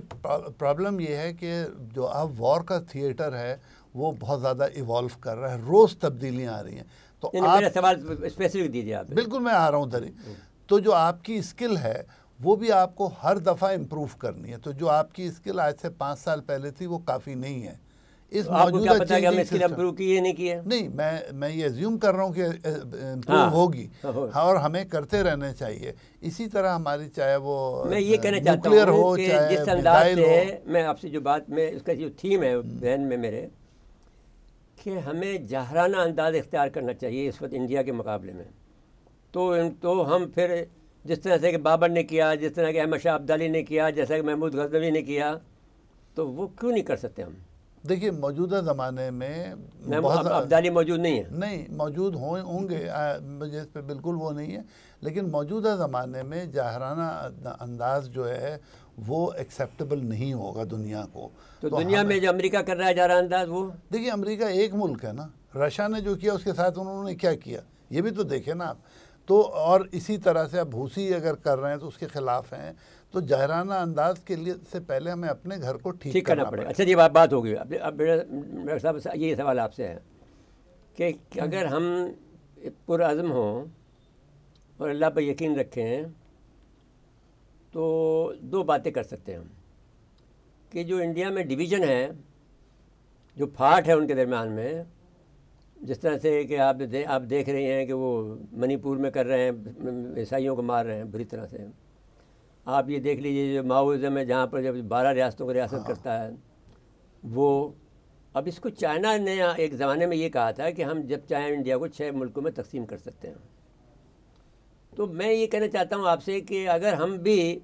پرابلم یہ ہے کہ جو اب وار کا تھیٹر ہے وہ بہت زیادہ ایوالو کر رہا ہے, روز تبدیلیاں آ رہی ہیں. تو میرا سوال اسپیسیفک دیجیے آپ. بالکل میں آ رہا ہوں ادھر ہی. تو جو آپ کی اسکل ہے وہ بھی آپ کو ہر دفعہ امپروو کرنی ہے. تو جو آپ کی اسکل آج سے 5 سال پہلے تھی وہ کافی نہیں ہے. اس موجودہ نہیں, میں یہ ایزیوم کر رہا ہوں کہ امپروو ہوگی اور ہمیں کرتے رہنے چاہیے. اسی طرح ہماری چاہے وہ میں یہ کہنا چاہتا ہوں کہ جس انداز سے میں آپ سے جو بات میں اس کا جو تھیم ہے ذہن میں میرے, کہ ہمیں جاہرانہ انداز اختیار کرنا چاہیے اس وقت انڈیا کے مقابلے میں. تو ہم پھر جس طرح سے کہ بابر نے کیا, جس طرح کہ احمد شاہ ابدالی نے کیا, جیسا کہ محمود غزنوی نے کیا, تو وہ کیوں نہیں کر سکتے ہم؟ دیکھیے موجودہ زمانے میں ابدالی موجود نہیں ہے, نہیں موجود ہوں گے, مجھے اس پہ بالکل وہ نہیں ہے, لیکن موجودہ زمانے میں جاہرانہ انداز جو ہے وہ ایکسیپٹیبل نہیں ہوگا دنیا کو. تو دنیا میں جو امریکہ کر رہا ہے جاہرانہ انداز, وہ دیکھیے امریکہ ایک ملک ہے نا, رشیا نے جو کیا اس کے ساتھ انہوں نے کیا کیا یہ بھی تو دیکھیں نا آپ. تو اور اسی طرح سے اب حوثی اگر کر رہے ہیں تو اس کے خلاف ہیں. تو جاہرانہ انداز کے لیے سے پہلے ہمیں اپنے گھر کو ٹھیک کرنا پڑے گا. اچھا جی بات ہوگی. اب میرا صاحب یہ سوال آپ سے ہے کہ اگر ہم پرعزم ہوں اور اللہ پر یقین رکھیں تو دو باتیں کر سکتے ہیں ہم کہ جو انڈیا میں ڈویژن ہے، جو پھاٹ ہے ان کے درمیان میں، جس طرح سے کہ آپ دیکھ رہے ہیں کہ وہ منی پور میں کر رہے ہیں، عیسائیوں کو مار رہے ہیں بری طرح سے. آپ یہ دیکھ لیجیے جو ماؤزم ہے جہاں پر جب 12 ریاستوں کو ریاست کرتا ہے وہ. اب اس کو چائنا نے ایک زمانے میں یہ کہا تھا کہ ہم جب چاہیں انڈیا کو 6 ملکوں میں تقسیم کر سکتے ہیں. تو میں یہ کہنا چاہتا ہوں آپ سے کہ اگر ہم بھی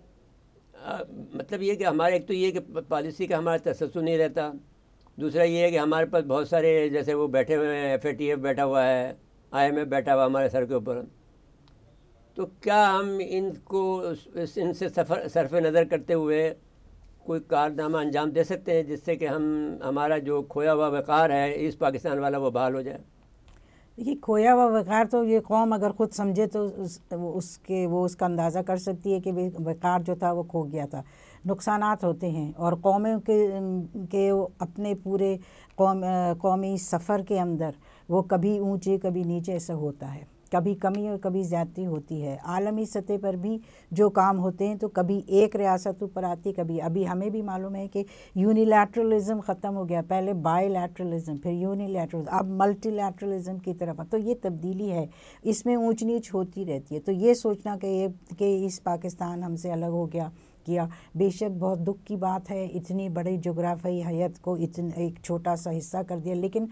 مطلب یہ کہ ہمارے ایک تو یہ کہ پالیسی کا ہمارا تسلسل نہیں رہتا، دوسرا یہ ہے کہ ہمارے پاس بہت سارے جیسے وہ بیٹھے ہوئے ہیں، FATF بیٹھا ہوا ہے، IMF بیٹھا ہوا ہمارے سر کے اوپر. تو کیا ہم ان کو ان سے صرف نظر کرتے ہوئے کوئی کارنامہ انجام دے سکتے ہیں جس سے کہ ہمارا جو کھویا ہوا وقار ہے ایسٹ پاکستان والا وہ بحال ہو جائے؟ دیکھیے کھویا ہوا وقار تو یہ قوم اگر خود سمجھے تو اس کا اندازہ کر سکتی ہے کہ وقار جو تھا وہ کھو گیا تھا. نقصانات ہوتے ہیں اور قوموں کے اپنے پورے قومی سفر کے اندر وہ کبھی اونچے کبھی نیچے ایسا ہوتا ہے، کبھی کمی اور کبھی زیادتی ہوتی ہے. عالمی سطح پر بھی جو کام ہوتے ہیں تو کبھی ایک ریاست اوپر آتی، کبھی ابھی ہمیں بھی معلوم ہے کہ یونیلیٹرلزم ختم ہو گیا، پہلے بائی لیٹرلزم پھر یونیلیٹرلزم اب ملٹی لیٹرلزم کی طرف. تو یہ تبدیلی ہے، اس میں اونچ نیچ ہوتی رہتی ہے. تو یہ سوچنا کہ اس پاکستان ہم سے الگ ہو گیا کیا، بے شک بہت دکھ کی بات ہے. اتنی بڑی جغرافیائی حیت کو ایک چھوٹا سا حصہ کر دیا. لیکن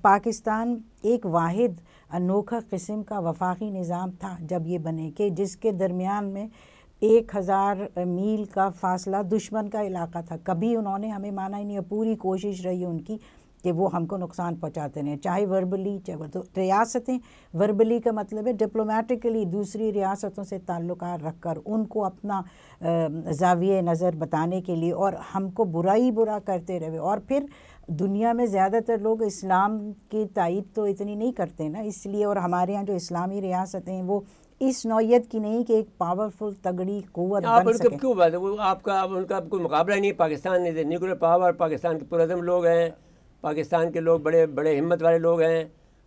پاکستان ایک واحد انوکھا قسم کا وفاقی نظام تھا جب یہ بنے، کہ جس کے درمیان میں 1000 میل کا فاصلہ دشمن کا علاقہ تھا. کبھی انہوں نے ہمیں مانا ہی نہیں، پوری کوشش رہی ان کی کہ وہ ہم کو نقصان پہنچاتے رہیں، چاہے وربلی چاہے تو ریاستیں. وربلی کا مطلب ہے ڈپلومیٹکلی دوسری ریاستوں سے تعلقات رکھ کر ان کو اپنا زاویہ نظر بتانے کے لیے، اور ہم کو برا کرتے رہے. اور پھر دنیا میں زیادہ تر لوگ اسلام کی تائید تو اتنی نہیں کرتے نا، اس لیے. اور ہمارے ہاں جو اسلامی ریاستیں ہیں وہ اس نوعیت کی نہیں کہ ایک پاورفل تگڑی قوت بن سکے. کیوں بات ہے؟ وہ ان کا کوئی مقابلہ نہیں. پاکستان نیوکلیر پاور، پاکستان کے پرعزم لوگ ہیں، پاکستان کے لوگ بڑے ہمت والے لوگ ہیں.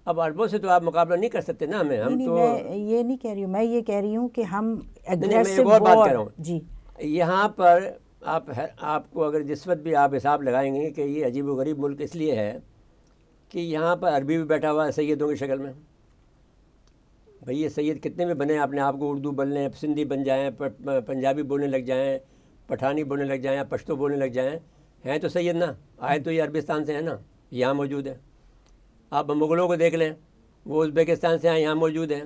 اب عربوں سے تو آپ مقابلہ نہیں کر سکتے نا ہمیں. ہم تو میں یہ نہیں کہہ رہی ہوں، میں یہ کہہ رہی ہوں کہ ہم ایگریسو بات کر رہا ہوں. جی یہاں پر آپ کو اگر جس وقت بھی آپ حساب لگائیں گے کہ یہ عجیب و غریب ملک اس لیے ہے کہ یہاں پر عربی بھی بیٹھا ہوا ہے سیدوں کی شکل میں. بھئی یہ سید کتنے بھی بنے، اپنے آپ کو اردو بولنے، سندھی بن جائیں، پنجابی بولنے لگ جائیں، پٹھانی بولنے لگ جائیں، پشتو بولنے لگ جائیں، ہیں تو سید نا. آئے تو یہ عربستان سے ہے نا، یہاں موجود ہے. آپ مغلوں کو دیکھ لیں، وہ ازبیکستان سے ہیں، یہاں موجود ہیں.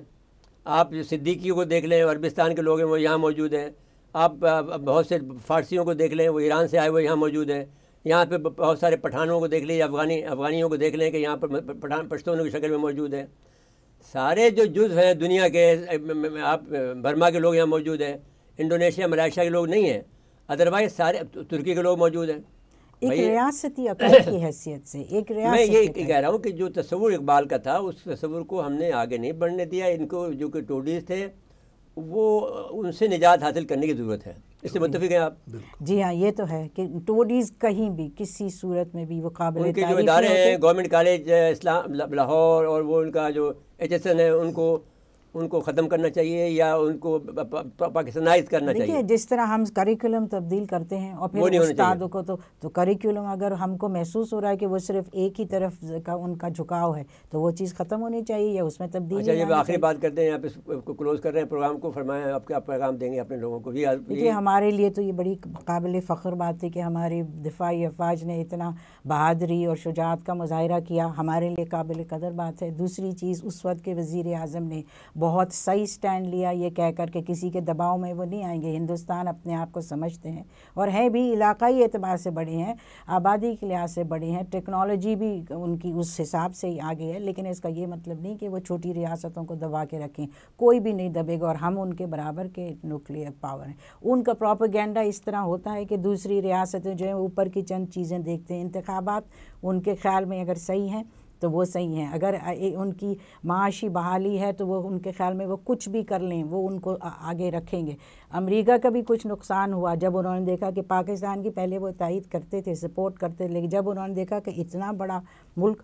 آپ صدیقیوں کو دیکھ لیں، عربستان کے لوگ ہیں، وہ یہاں موجود ہیں. آپ بہت سے فارسیوں کو دیکھ لیں، وہ ایران سے آئے ہوئے یہاں موجود ہیں. یہاں پہ بہت سارے پٹھانوں کو دیکھ لیں، افغانیوں کو دیکھ لیں کہ یہاں پر پشتونوں کی شکل میں موجود ہیں. سارے جو جز ہیں دنیا کے، آپ برما کے لوگ یہاں موجود ہیں، انڈونیشیا ملائیشیا کے لوگ نہیں ہیں، ادروائز سارے ترکی کے لوگ موجود ہیں. ایک ریاستی عقل کی حیثیت سے ایک ریاست. میں یہ کہہ رہا ہوں کہ جو تصور اقبال کا تھا اس تصور کو ہم نے آگے نہیں بڑھنے دیا. ان کو جو کہ ٹوڈیز تھے وہ ان سے نجات حاصل کرنے کی ضرورت ہے. اس سے متفق ہیں آپ؟ جی ہاں، یہ تو ہے کہ ٹوڈیز کہیں بھی کسی صورت میں بھی وہ قابل ان کے جو ادارے ہیں، گورنمنٹ کالج اسلام لاہور اور وہ ان کا جو HSN ہے ان کو ختم کرنا چاہیے یا ان کو پاکستانائز کرنا چاہیے. دیکھیے جس طرح ہم کریکولم تبدیل کرتے ہیں اور پھر استادوں کو تو کریکولم اگر ہم کو محسوس ہو رہا ہے کہ وہ صرف ایک ہی طرف کا ان کا جھکاؤ ہے تو وہ چیز ختم ہونی چاہیے یا اس میں تبدیلی. اچھا جب آخری بات کرتے ہیں، آپ اس کو کلوز کر رہے ہیں پروگرام کو، فرمائیں آپ کیا پیغام دیں گے اپنے لوگوں کو؟ دیکھیے ہمارے لیے تو یہ بڑی قابل فخر بات ہے کہ ہماری دفاعی افواج نے اتنا بہادری اور شجاعت کا مظاہرہ کیا، ہمارے لیے قابل قدر بات ہے. دوسری چیز اس وقت کے وزیر اعظم نے بہت صحیح سٹینڈ لیا، یہ کہہ کر کہ کسی کے دباؤ میں وہ نہیں آئیں گے. ہندوستان اپنے آپ کو سمجھتے ہیں اور ہیں بھی علاقائی اعتبار سے بڑے ہیں، آبادی کے لحاظ سے بڑے ہیں، ٹیکنالوجی بھی ان کی اس حساب سے ہی آگے ہے. لیکن اس کا یہ مطلب نہیں کہ وہ چھوٹی ریاستوں کو دبا کے رکھیں، کوئی بھی نہیں دبے گا اور ہم ان کے برابر کے نیوکلیئر پاور ہیں. ان کا پروپیگنڈا اس طرح ہوتا ہے کہ دوسری ریاستیں جو ہیں اوپر کی چند چیزیں دیکھتے ہیں. انتخابات ان کے خیال میں اگر صحیح ہیں تو وہ صحیح ہیں، اگر ان کی معاشی بحالی ہے تو وہ ان کے خیال میں وہ کچھ بھی کر لیں وہ ان کو آگے رکھیں گے. امریکہ کا بھی کچھ نقصان ہوا جب انہوں نے دیکھا کہ پاکستان کی پہلے وہ تائید کرتے تھے، سپورٹ کرتے، لیکن جب انہوں نے دیکھا کہ اتنا بڑا ملک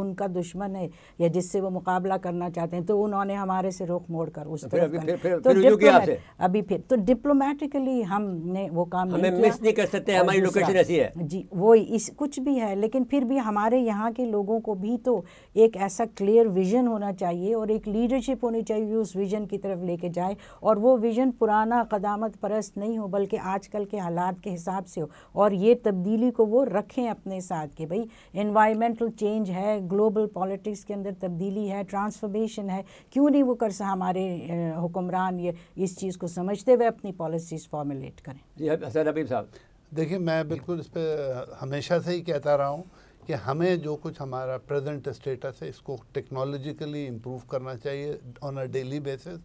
ان کا دشمن ہے یا جس سے وہ مقابلہ کرنا چاہتے ہیں تو انہوں نے ہمارے سے رخ موڑ کر اس طرف ابھی پھر تو ڈپلومیٹکلی ہم نے وہ کام نہیں کیا. مس نہیں کر سکتے, ہماری لوکیشن ایسی ہے. جی وہ اس کچھ بھی ہے, لیکن پھر بھی ہمارے یہاں کے لوگوں کو بھی تو ایک ایسا کلیئر ویژن ہونا چاہیے اور ایک لیڈرشپ ہونی چاہیے اس ویژن کی طرف لے کے جائے, اور وہ ویژن پرانا قدامت پرست نہیں ہو بلکہ آج کل کے حالات کے حساب سے ہو, اور یہ تبدیلی کو وہ رکھیں اپنے ساتھ کہ بھئی انوائرمنٹل چینج ہے, گلوبل پالیٹکس کے اندر تبدیلی ہے, ٹرانسفارمیشن ہے, کیوں نہیں وہ ہمارے حکمران یہ اس چیز کو سمجھتے ہوئے اپنی پالیسیز فارمولیٹ کریں. جی حسن حبیب صاحب. دیکھیں میں بالکل اس پہ ہمیشہ سے ہی کہتا رہا ہوں کہ ہمیں جو کچھ ہمارا پریزنٹ اسٹیٹس ہے اس کو ٹیکنالوجیکلی امپروو کرنا چاہیے آن اے ڈیلی بیسس.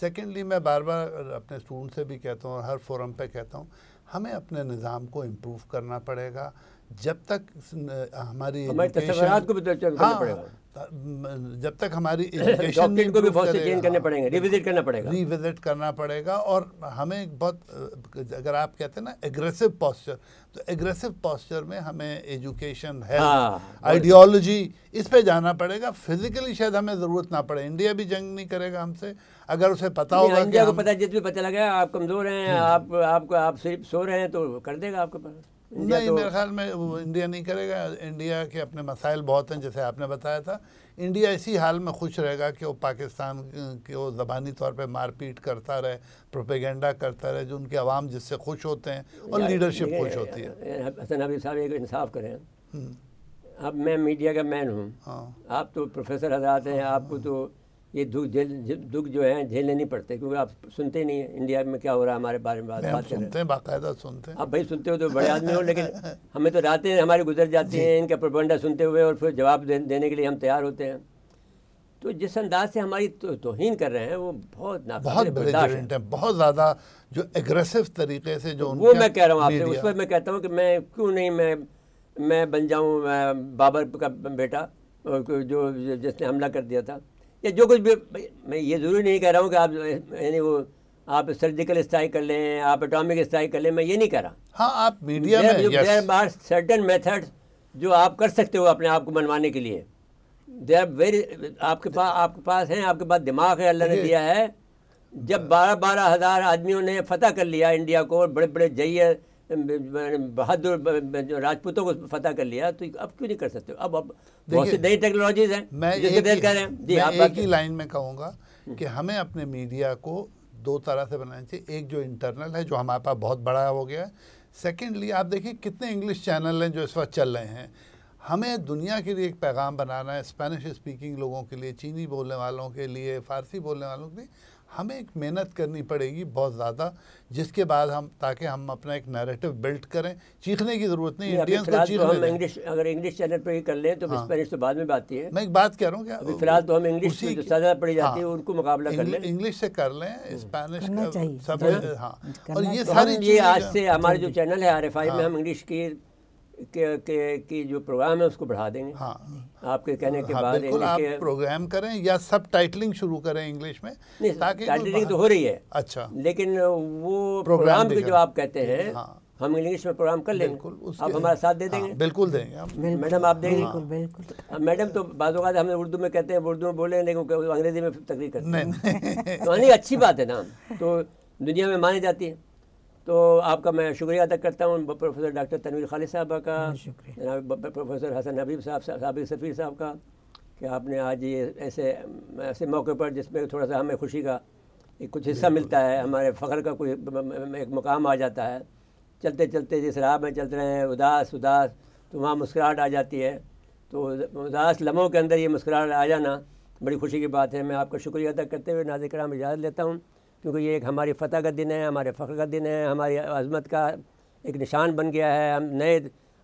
سیکنڈلی میں بار بار اپنے اسٹوڈنٹ سے بھی کہتا ہوں, ہر فورم پہ کہتا ہوں, ہمیں اپنے نظام کو امپروو کرنا پڑے گا. جب تک ہماری تصورات کو بھی کرنا پڑے گا, جب تک ہماری ایجوکیشن کو بھی بہت سے چینج کرنے پڑیں گے, ریوزٹ کرنا پڑے گا. اور ہمیں بہت, اگر آپ کہتے ہیں نا ایگریسو پاسچر, تو ایگریسو پاسچر میں ہمیں ایجوکیشن, ہیلتھ, آئیڈیالوجی اس پہ جانا پڑے گا. فزیکلی شاید ہمیں ضرورت نہ پڑے, انڈیا بھی جنگ نہیں کرے گا ہم سے اگر اسے پتا ہوگا. انڈیا کو پتا, جس بھی پتہ لگا آپ کمزور ہیں, آپ صرف سو رہے ہیں تو کر دے گا آپ کے پاس. نہیں, میرے خیال میں وہ انڈیا نہیں کرے گا. انڈیا کے اپنے مسائل بہت ہیں, جیسے آپ نے بتایا تھا. انڈیا اسی حال میں خوش رہے گا کہ وہ پاکستان کو زبانی طور پہ مار پیٹ کرتا رہے, پروپیگنڈا کرتا رہے, جو ان کے عوام جس سے خوش ہوتے ہیں اور لیڈرشپ خوش ہوتی ہے. حسن حبیب صاحب ایک انصاف کریں, اب میں میڈیا کا مین ہوں, آپ تو پروفیسر حضرات ہیں, آپ کو تو یہ دکھ جو ہیں جھیلنے نہیں پڑتے کیونکہ آپ سنتے نہیں ہیں انڈیا میں کیا ہو رہا ہے ہمارے بارے میں بات سنتے ہیں, باقاعدہ سنتے ہیں. آپ بھائی سنتے ہو تو بڑے آدمی ہو, لیکن ہمیں تو راتیں ہماری گزر جاتی ہیں ان کا پروپیگنڈا سنتے ہوئے, اور پھر جواب دینے کے لیے ہم تیار ہوتے ہیں. تو جس انداز سے ہماری توہین کر رہے ہیں وہ بہت ناقابل برداشت ہے, بہت زیادہ جو ایگریسو طریقے سے جو وہ میں کہہ رہا ہوں آپ سے. اس پر میں کہتا ہوں کہ میں کیوں نہیں میں بن جاؤں بابر کا بیٹا جو جس نے حملہ کر دیا تھا, یا جو کچھ بھی. میں یہ ضروری نہیں کہہ رہا ہوں کہ آپ یعنی وہ آپ سرجیکل اسٹرائک کر لیں, آپ اٹامک اسٹرائک کر لیں, میں یہ نہیں کہہ رہا. ہاں آپ میڈیا میں دیر آر سرٹن میتھڈز جو آپ کر سکتے ہو اپنے آپ کو منوانے کے لیے. دیر آر ویری, آپ کے پاس ہیں, آپ کے پاس دماغ ہے, اللہ نے دیا ہے. جب 12,000 آدمیوں نے فتح کر لیا انڈیا کو, بڑے بڑے جئیر بہادر راجپوتوں کو فتح کر لیا, تو اب کیوں نہیں کر سکتے؟ اب بہت سی نئی ٹیکنالوجیز ہیں جس کے تحت کہہ رہے ہیں. جی آپ ایک ہی لائن میں کہوں گا کہ ہمیں اپنے میڈیا کو دو طرح سے بنانا چاہیے. ایک جو انٹرنل ہے جو ہمارے پاس بہت بڑا ہو گیا ہے. سیکنڈلی آپ دیکھیں کتنے انگلش چینل ہیں جو اس وقت چل رہے ہیں. ہمیں دنیا کے لیے ایک پیغام بنانا ہے, اسپینش اسپیکنگ لوگوں کے لیے, چینی بولنے والوں کے لیے, فارسی بولنے والوں کے لیے. ہمیں ایک محنت کرنی پڑے گی بہت زیادہ, جس کے بعد تاکہ ہم اپنا ایک نیریٹو بلڈ کریں. چیخنے کی ضرورت نہیں, انڈینس کو چیخنے دیں. اگر انگلش چینل پہ ہی کر لیں تو اسپینش تو بعد میں بات ہے. میں ایک بات کہہ رہا ہوں کہ فی الحال تو ہم انگلش جو سزا پڑی جاتی ہے ان کو مقابلہ کر لیں, انگلش سے کر لیں, اسپینش سب. ہاں, اور یہ ساری آج سے ہمارے جو چینل ہے RFI میں ہم انگلش کی جو پروگرام ہے اس کو بڑھا دیں گے. ہاں, آپ کے کہنے کے بعد بالکل آپ پروگرام کریں یا سب ٹائٹلنگ شروع کریں انگلش میں, تاکہ ٹائٹلنگ تو ہو رہی ہے. اچھا, لیکن وہ پروگرام کے جو آپ کہتے ہیں ہم انگلش میں پروگرام کر لیں گے, آپ ہمارا ساتھ دے دیں گے. بالکل دیں گے میڈم, آپ دیں گے. بالکل میڈم تو بعض اوقات ہم اردو میں کہتے ہیں, اردو میں بولیں لیکن انگریزی میں تقریر کرتے ہیں, تو اچھی بات ہے نا, تو دنیا میں مانی جاتی ہے. تو آپ کا میں شکریہ ادا کرتا ہوں پروفیسر ڈاکٹر تنویر خالد صاحبہ کا, جناب پروفیسر حسن حبیب صاحب, سابق سفیر صاحب کا, کہ آپ نے آج یہ ایسے موقع پر جس میں تھوڑا سا ہمیں خوشی کا کچھ حصہ ملتا ہے, ہمارے فخر کا کوئی ایک مقام آ جاتا ہے. چلتے چلتے جس راہ میں چلتے رہے ہیں اداس تو وہاں مسکراہٹ آ جاتی ہے. تو اداس لمحوں کے اندر یہ مسکراہٹ آ جانا بڑی خوشی کی بات ہے. میں آپ کا شکریہ ادا کرتے ہوئے ناظرین کرام اجازت لیتا ہوں, کیونکہ یہ ایک ہماری فتح کا دن ہے, ہمارے فخر کا دن ہے, ہماری عظمت کا ایک نشان بن گیا ہے. ہم نئے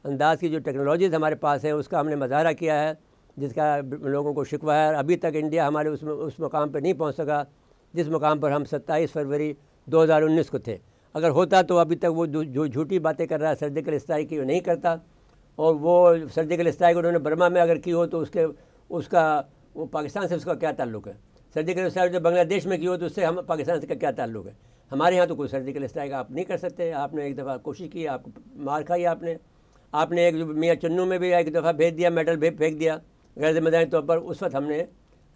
انداز کی جو ٹیکنالوجیز ہمارے پاس ہے اس کا ہم نے مظاہرہ کیا ہے, جس کا لوگوں کو شکوہ ہے. ابھی تک انڈیا ہمارے اس مقام پہ نہیں پہنچ سکا جس مقام پر ہم 27 فروری 2019 کو تھے. اگر ہوتا تو ابھی تک وہ جو جھوٹی باتیں کر رہا ہے سرجیکل اسٹرائک کی وہ نہیں کرتا, اور وہ سرجیکل اسٹرائک انہوں نے برما میں اگر کی ہو تو اس کا وہ پاکستان سے اس کا کیا تعلق ہے. سرجیکل اسٹرائک جو بنگلہ دیش میں کی ہو تو اس سے ہم پاکستان سے کا کیا تعلق ہے. ہمارے یہاں تو کوئی سرجیکل اسٹرائک آپ نہیں کر سکتے. آپ نے ایک دفعہ کوشش کی, آپ کو مار کھائی آپ نے, آپ نے ایک میاں چنو میں بھی ایک دفعہ بھیج دیا، میڈل پھینک دیا غیر ذمہ داری طور پر. اس وقت ہم نے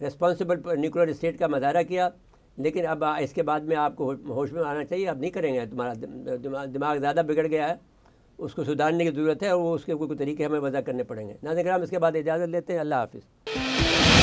ریسپانسبل نیوکلیر اسٹیٹ کا مظاہرہ کیا، لیکن اب اس کے بعد میں آپ کو ہوش میں آنا چاہیے. اب نہیں کریں گے، تمہارا دماغ زیادہ بگڑ گیا ہے، اس کو سدھارنے کی ضرورت ہے، اور وہ اس کے کوئی طریقے ہمیں وضع کرنے پڑیں گے. ناظرین کرام، اس کے بعد اجازت لیتے ہیں. اللہ حافظ.